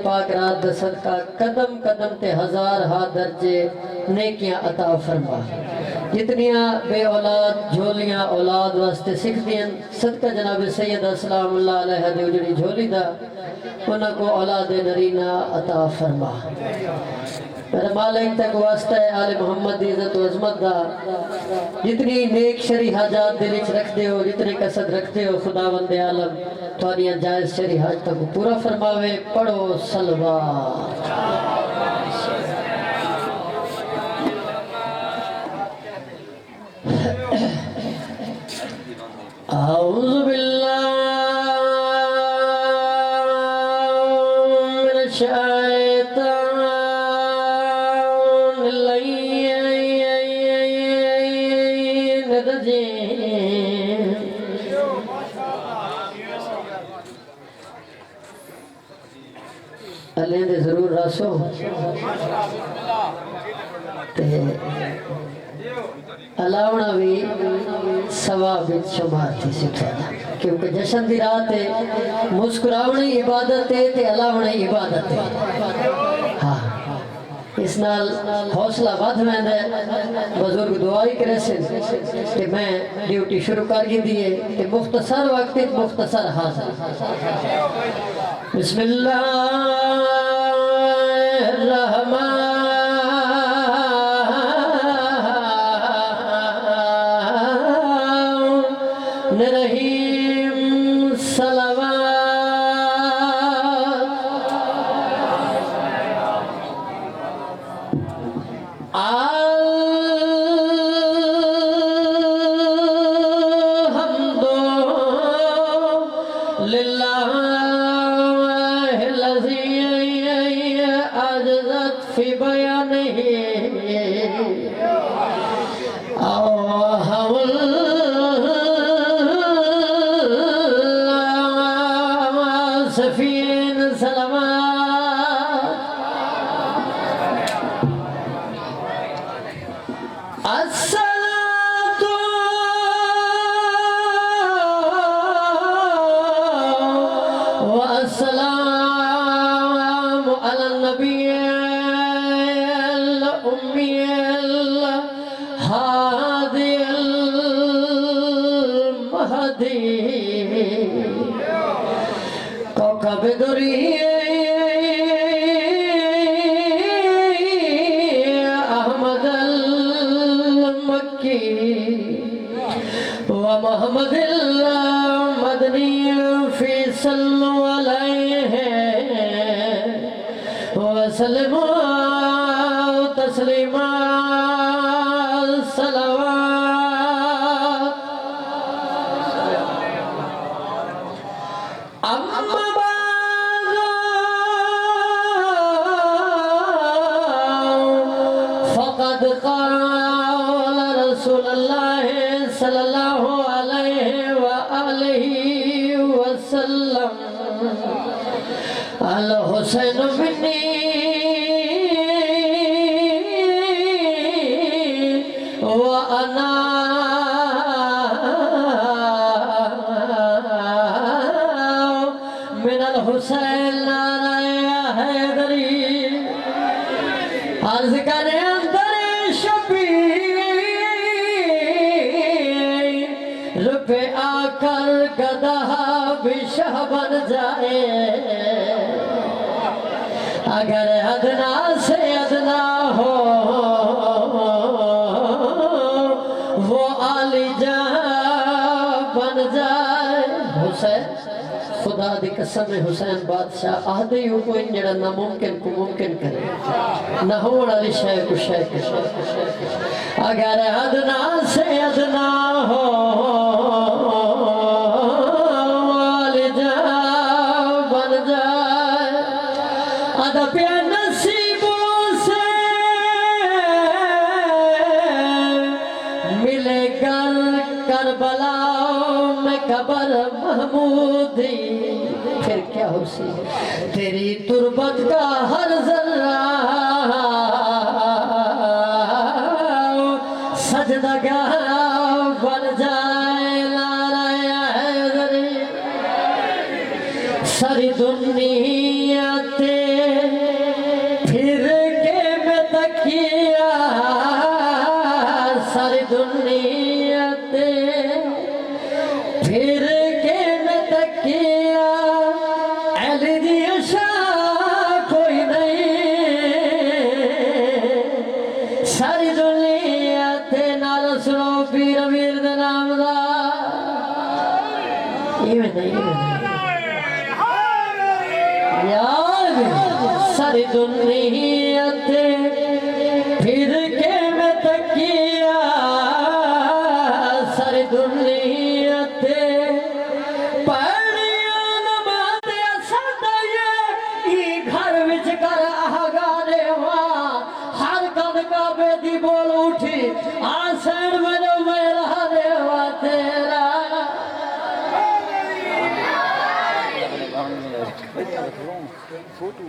पाक रात दा सदका कदम कदम ते हजार हा दर्जे नेकियां अता फरमा। जितनियां बे औलाद झोलियां औलाद वास्ते सिखदियां सदका जनाब सैयद सलामुल्लाह अलैहि दी उजड़ी झोली दा उन्हां को औलाद नरीना अता फरमा। मेरा मालिक तक वास्ता है आले मोहम्मद दी इज्जत व अजमत दा जितनी नेक शरी हाजात दिल विच रखते हो, जितने कसद रखते हो, खुदावंद आलम तुहाडियां जायज़ शरी हाजत को पूरा फरमावे। पढ़ो सलवा। औज़ु बिल्लाहि मिनश शैतानिर रजीम। अल्लाह दे जरूर रसो ते अलावना भी सवाब विच शुमार थी सिखा, क्योंकि जशन दी रात है, मुस्कुरावनी इबादत है ते अलावनी इबादत है। हाँ, इस नाल हौसला वध वैंदा है। बुजुर्ग दुआई करे से कि मैं ड्यूटी शुरू कर दी है ते मुख्तसर वक्त मुख्तसर हाजिर। बिस्मिल्लाहिर्रहमानिर्रहीम। सफीन सलमा अस्सलातु व अस्सलामु अला नबिय्यिल उम्मिय्यिल हादियल महदी कबदरी अहमद मक्की व मोहम्मद मदनी फी सल्लु अलैहि व सल्लमु तस्लीमा सलवात। अम्मा फक़द क़ाल रसूलुल्लाह सल्लल्लाहु अलैहि व आलिहि वसल्लम अल हुसैन मिन्नी व अना मिनल हुसैन नाराया हैदरी। अर्ज़ करे अंदर शबीर पे आकर गधा भी शाह बन जाए। अगर अदना से अदना हो वो आली जहां बन जाए। हुसैन खुदा दी कसम हुसैन बादशाह आदे ही कोई जड़ा नामुमकिन को मुमकिन करे, न होने वाली शय को शय करे। अगर अदना से अदना हो वाली जहां बन जाए। अदब नसीबों से मिले कर करबला में कबर महमूदी। फिर क्या हो सी तेरी तुरबत का हर जर्रा सजदगाह बन जाए। नाराया हैदरी सारी दुनिया तेरी सारी दुनिया थे फिर के मैं तकिया सारी दुनिया थे पढ़िया नमाज सदा ये घर विच कर आगा देवा हर कद का बेदी बोल उठी आसन में जो मेरा देवा तेरा फोटो